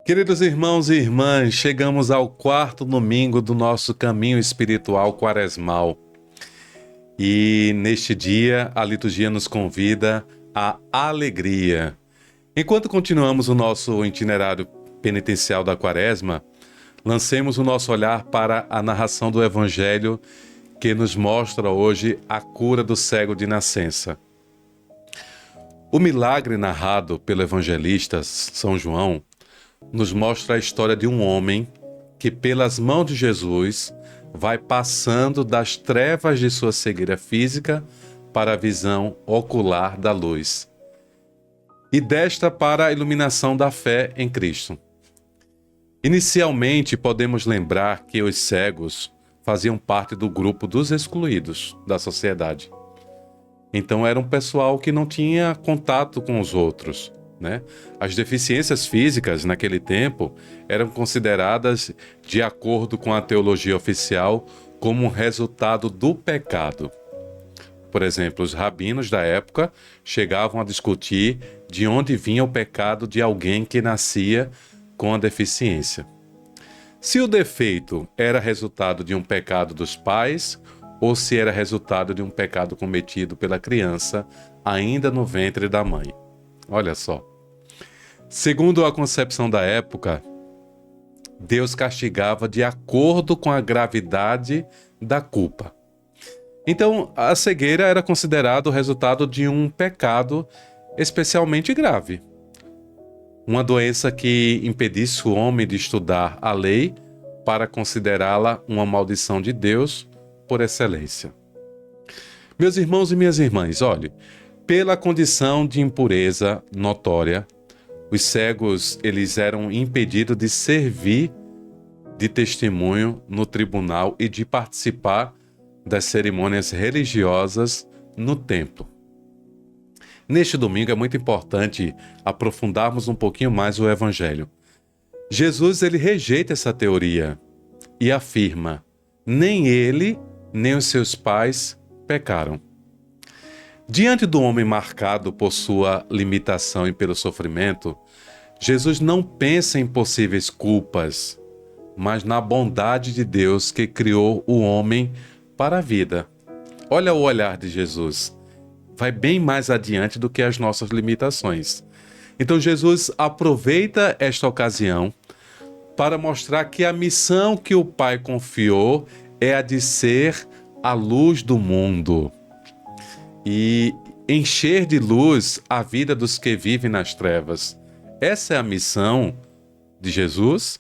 Queridos irmãos e irmãs, chegamos ao quarto domingo do nosso caminho espiritual quaresmal. E neste dia, a liturgia nos convida à alegria. Enquanto continuamos o nosso itinerário penitencial da Quaresma, lancemos o nosso olhar para a narração do Evangelho que nos mostra hoje a cura do cego de nascença. O milagre narrado pelo evangelista São João nos mostra a história de um homem que, pelas mãos de Jesus, vai passando das trevas de sua cegueira física para a visão ocular da luz, e desta para a iluminação da fé em Cristo. Inicialmente, podemos lembrar que os cegos faziam parte do grupo dos excluídos da sociedade. Então era um pessoal que não tinha contato com os outros, né? As deficiências físicas naquele tempo eram consideradas, de acordo com a teologia oficial, como um resultado do pecado. Por exemplo, os rabinos da época chegavam a discutir de onde vinha o pecado de alguém que nascia com a deficiência. Se o defeito era resultado de um pecado dos pais ou se era resultado de um pecado cometido pela criança ainda no ventre da mãe. Olha só. Segundo a concepção da época, Deus castigava de acordo com a gravidade da culpa. Então, a cegueira era considerada o resultado de um pecado especialmente grave. Uma doença que impedisse o homem de estudar a lei para considerá-la uma maldição de Deus por excelência. Meus irmãos e minhas irmãs, olhe, pela condição de impureza notória, os cegos eles eram impedidos de servir de testemunho no tribunal e de participar das cerimônias religiosas no templo. Neste domingo é muito importante aprofundarmos um pouquinho mais o Evangelho. Jesus ele rejeita essa teoria e afirma: nem ele, nem os seus pais pecaram. Diante do homem marcado por sua limitação e pelo sofrimento, Jesus não pensa em possíveis culpas, mas na bondade de Deus que criou o homem para a vida. Olha o olhar de Jesus. Vai bem mais adiante do que as nossas limitações. Então Jesus aproveita esta ocasião para mostrar que a missão que o Pai confiou é a de ser a luz do mundo e encher de luz a vida dos que vivem nas trevas. Essa é a missão de Jesus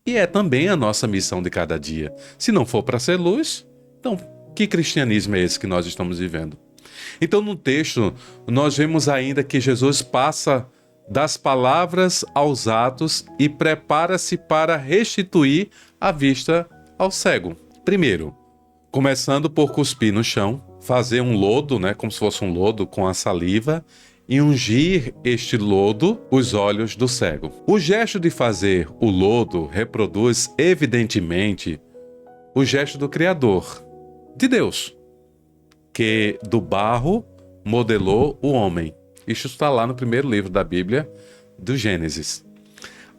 e é também a nossa missão de cada dia. Se não for para ser luz, então que cristianismo é esse que nós estamos vivendo? Então no texto nós vemos ainda que Jesus passa das palavras aos atos e prepara-se para restituir a vista ao cego. Primeiro, começando por cuspir no chão, fazer um lodo, como se fosse um lodo com a saliva, e ungir este lodo os olhos do cego. O gesto de fazer o lodo reproduz evidentemente o gesto do Criador, de Deus, que do barro modelou o homem. Isso está lá no primeiro livro da Bíblia, do Gênesis.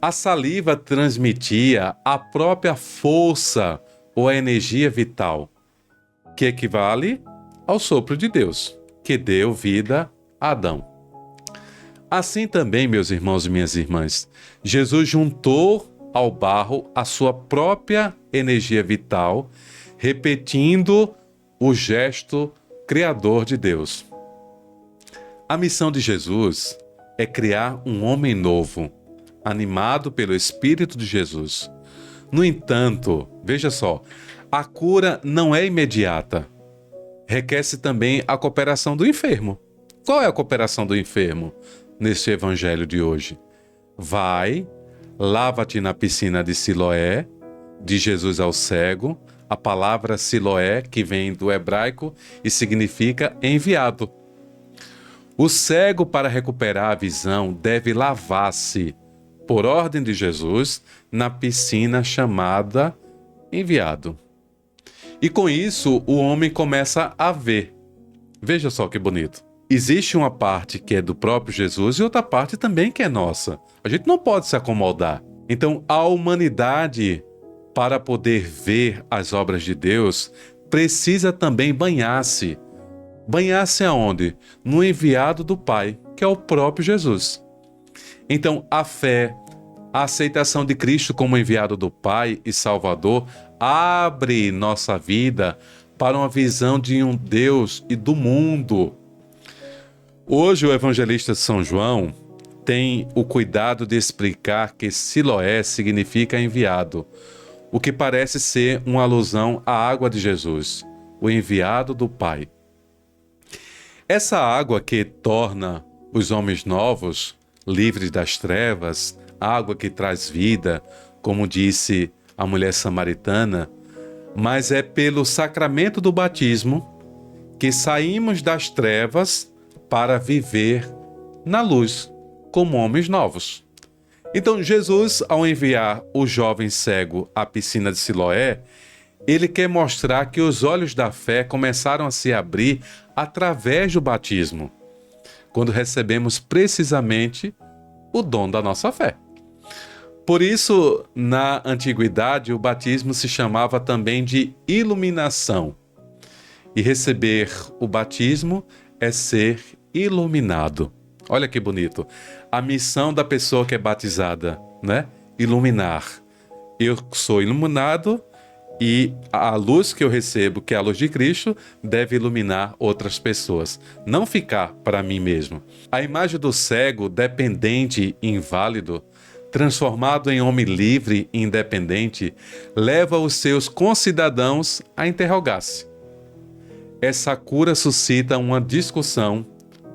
A saliva transmitia a própria força ou a energia vital, que equivale ao sopro de Deus, que deu vida a Adão. Assim também, meus irmãos e minhas irmãs, Jesus juntou ao barro a sua própria energia vital, repetindo o gesto criador de Deus. A missão de Jesus é criar um homem novo, animado pelo Espírito de Jesus. No entanto, veja só, a cura não é imediata. Requer-se também a cooperação do enfermo. Qual é a cooperação do enfermo neste evangelho de hoje? Vai, lava-te na piscina de Siloé, de Jesus ao cego. A palavra Siloé, que vem do hebraico e significa enviado. O cego, para recuperar a visão, deve lavar-se, por ordem de Jesus, na piscina chamada enviado. E com isso, o homem começa a ver. Veja só que bonito. Existe uma parte que é do próprio Jesus e outra parte também que é nossa. A gente não pode se acomodar. Então, a humanidade, para poder ver as obras de Deus, precisa também banhar-se. Banhar-se aonde? No enviado do Pai, que é o próprio Jesus. Então, a fé, a aceitação de Cristo como enviado do Pai e Salvador, abre nossa vida para uma visão de um Deus e do mundo. Hoje, o evangelista São João tem o cuidado de explicar que Siloé significa enviado, o que parece ser uma alusão à água de Jesus, o enviado do Pai. Essa água que torna os homens novos, livres das trevas, água que traz vida, como disse a mulher samaritana, mas é pelo sacramento do batismo que saímos das trevas para viver na luz, como homens novos. Então, Jesus, ao enviar o jovem cego à piscina de Siloé, ele quer mostrar que os olhos da fé começaram a se abrir através do batismo, quando recebemos precisamente o dom da nossa fé. Por isso, na antiguidade, o batismo se chamava também de iluminação. E receber o batismo é ser iluminado. Olha que bonito. A missão da pessoa que é batizada, né? Iluminar. Eu sou iluminado e a luz que eu recebo, que é a luz de Cristo, deve iluminar outras pessoas. Não ficar para mim mesmo. A imagem do cego, dependente e inválido, transformado em homem livre e independente, leva os seus concidadãos a interrogar-se. Essa cura suscita uma discussão,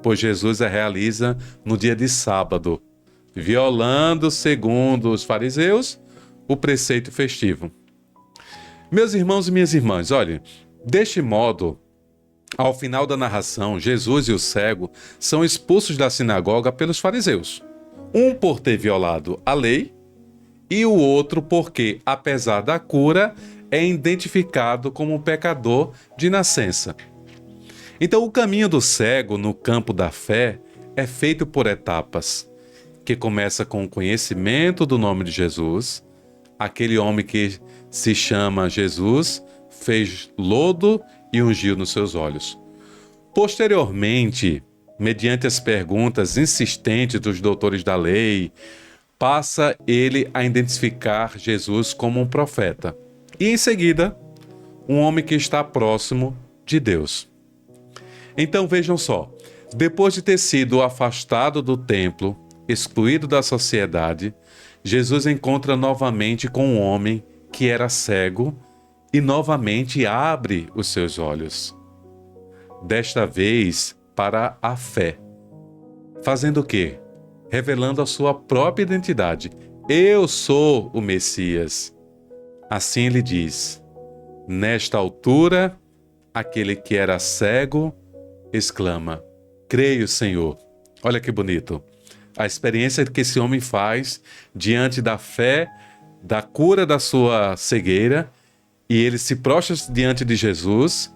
pois Jesus a realiza no dia de sábado, violando, segundo os fariseus, o preceito festivo. Meus irmãos e minhas irmãs, olhem, deste modo, ao final da narração, Jesus e o cego são expulsos da sinagoga pelos fariseus. Um por ter violado a lei e o outro porque, apesar da cura, é identificado como um pecador de nascença. Então, o caminho do cego no campo da fé é feito por etapas, que começa com o conhecimento do nome de Jesus. Aquele homem que se chama Jesus fez lodo e ungiu nos seus olhos. Posteriormente, mediante as perguntas insistentes dos doutores da lei, passa ele a identificar Jesus como um profeta. E em seguida, um homem que está próximo de Deus. Então vejam só, depois de ter sido afastado do templo, excluído da sociedade, Jesus encontra novamente com um homem que era cego e novamente abre os seus olhos. Desta vez para a fé. Fazendo o quê? Revelando a sua própria identidade. Eu sou o Messias. Assim ele diz: nesta altura, aquele que era cego exclama: creio, Senhor. Olha que bonito. A experiência que esse homem faz diante da fé, da cura da sua cegueira, e ele se prostra diante de Jesus,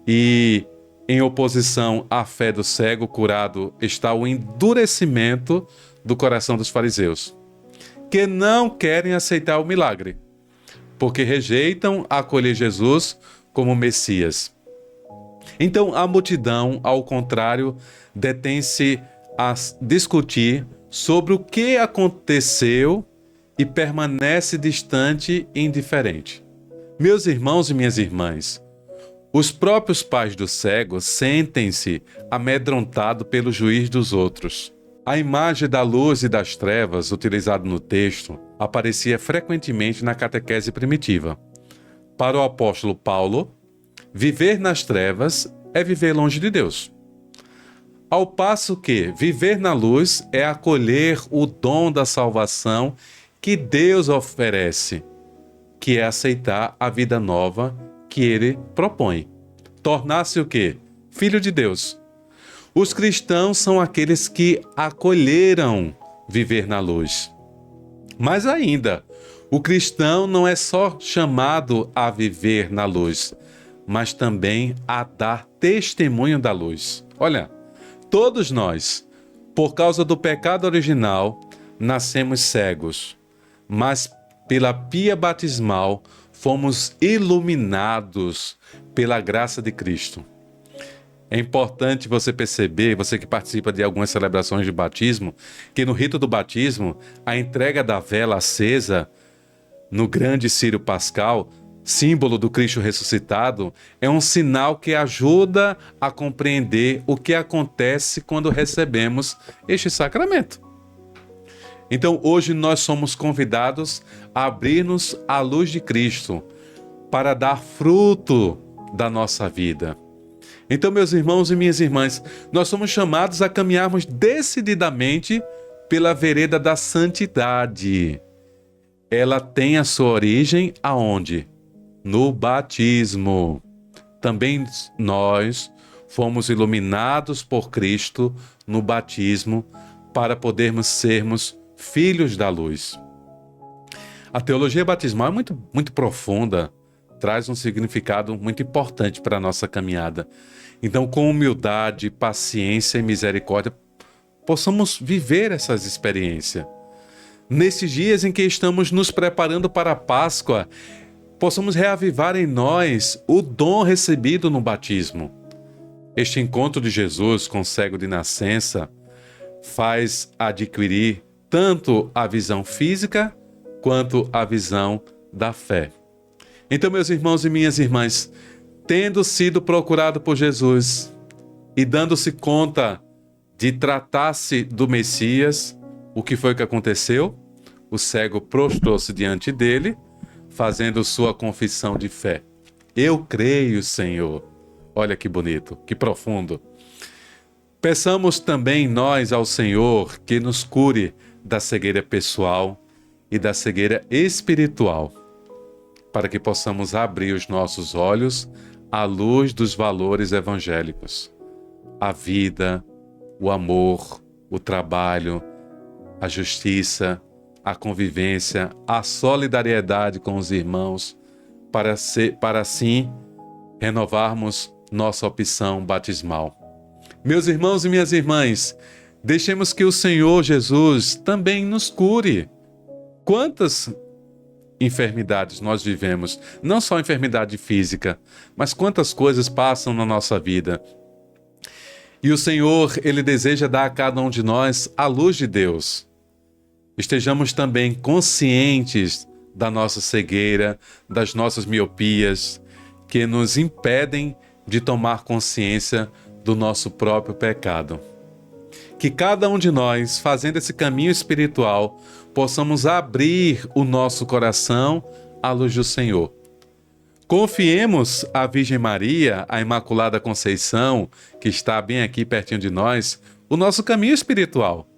e em oposição à fé do cego curado está o endurecimento do coração dos fariseus, que não querem aceitar o milagre, porque rejeitam acolher Jesus como Messias. Então a multidão, ao contrário, detém-se a discutir sobre o que aconteceu e permanece distante e indiferente. Meus irmãos e minhas irmãs, os próprios pais do cego sentem-se amedrontados pelo juiz dos outros. A imagem da luz e das trevas, utilizada no texto, aparecia frequentemente na catequese primitiva. Para o apóstolo Paulo, viver nas trevas é viver longe de Deus. Ao passo que viver na luz é acolher o dom da salvação que Deus oferece, que é aceitar a vida nova que ele propõe. Tornar-se o quê? Filho de Deus. Os cristãos são aqueles que acolheram viver na luz. Mas ainda, o cristão não é só chamado a viver na luz, mas também a dar testemunho da luz. Olha, todos nós, por causa do pecado original, nascemos cegos. mas pela pia batismal fomos iluminados pela graça de Cristo. É importante você perceber, você que participa de algumas celebrações de batismo, que no rito do batismo, a entrega da vela acesa no grande círio pascal, símbolo do Cristo ressuscitado, é um sinal que ajuda a compreender o que acontece quando recebemos este sacramento. Então, hoje nós somos convidados a abrir-nos à luz de Cristo para dar fruto da nossa vida. Então, meus irmãos e minhas irmãs, nós somos chamados a caminharmos decididamente pela vereda da santidade. Ela tem a sua origem aonde? No batismo. Também nós fomos iluminados por Cristo no batismo para podermos sermos filhos da luz. A teologia batismal é muito profunda, traz um significado muito importante para a nossa caminhada. Então, com humildade, paciência e misericórdia, possamos viver essas experiências. Nesses dias em que estamos nos preparando para a Páscoa, possamos reavivar em nós o dom recebido no batismo. Este encontro de Jesus com o cego de nascença faz adquirir tanto a visão física quanto a visão da fé. Então, meus irmãos e minhas irmãs, tendo sido procurado por Jesus e dando-se conta de tratar-se do Messias, o que foi que aconteceu? O cego prostrou-se diante dele, fazendo sua confissão de fé. Eu creio, Senhor. Olha que bonito, que profundo. Peçamos também nós ao Senhor que nos cure da cegueira pessoal e da cegueira espiritual, para que possamos abrir os nossos olhos à luz dos valores evangélicos. A vida, o amor, o trabalho, a justiça, a convivência, a solidariedade com os irmãos, para assim renovarmos nossa opção batismal. Meus irmãos e minhas irmãs, deixemos que o Senhor Jesus também nos cure. Quantas enfermidades nós vivemos, não só enfermidade física, mas quantas coisas passam na nossa vida. E o Senhor, Ele deseja dar a cada um de nós a luz de Deus. Estejamos também conscientes da nossa cegueira, das nossas miopias, que nos impedem de tomar consciência do nosso próprio pecado. Que cada um de nós, fazendo esse caminho espiritual, possamos abrir o nosso coração à luz do Senhor. Confiemos à Virgem Maria, a Imaculada Conceição, que está bem aqui pertinho de nós, o nosso caminho espiritual,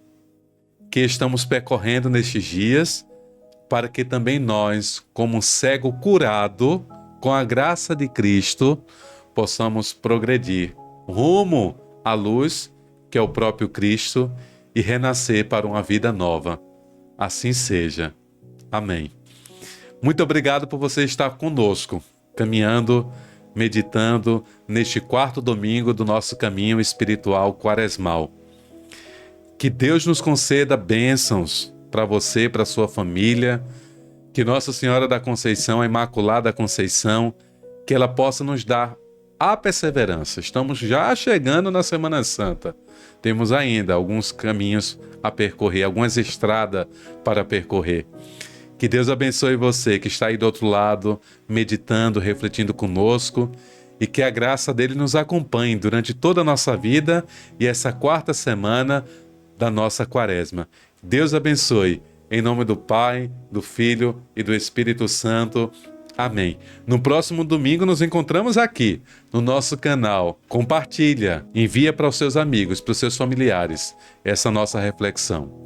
que estamos percorrendo nestes dias, para que também nós, como cego curado, com a graça de Cristo, possamos progredir rumo à luz, que é o próprio Cristo, e renascer para uma vida nova. Assim seja. Amém. Muito obrigado por você estar conosco, caminhando, meditando neste 4º domingo do nosso caminho espiritual quaresmal. Que Deus nos conceda bênçãos para você, para sua família, que Nossa Senhora da Conceição, a Imaculada Conceição, que ela possa nos dar a perseverança. Estamos já chegando na Semana Santa. Temos ainda alguns caminhos a percorrer, algumas estradas para percorrer. Que Deus abençoe você que está aí do outro lado, meditando, refletindo conosco, e que a graça dele nos acompanhe durante toda a nossa vida e essa 4ª semana da nossa quaresma. Deus abençoe. Em nome do Pai, do Filho e do Espírito Santo. Amém. No próximo domingo nos encontramos aqui, no nosso canal. Compartilha, envia para os seus amigos, para os seus familiares, essa nossa reflexão.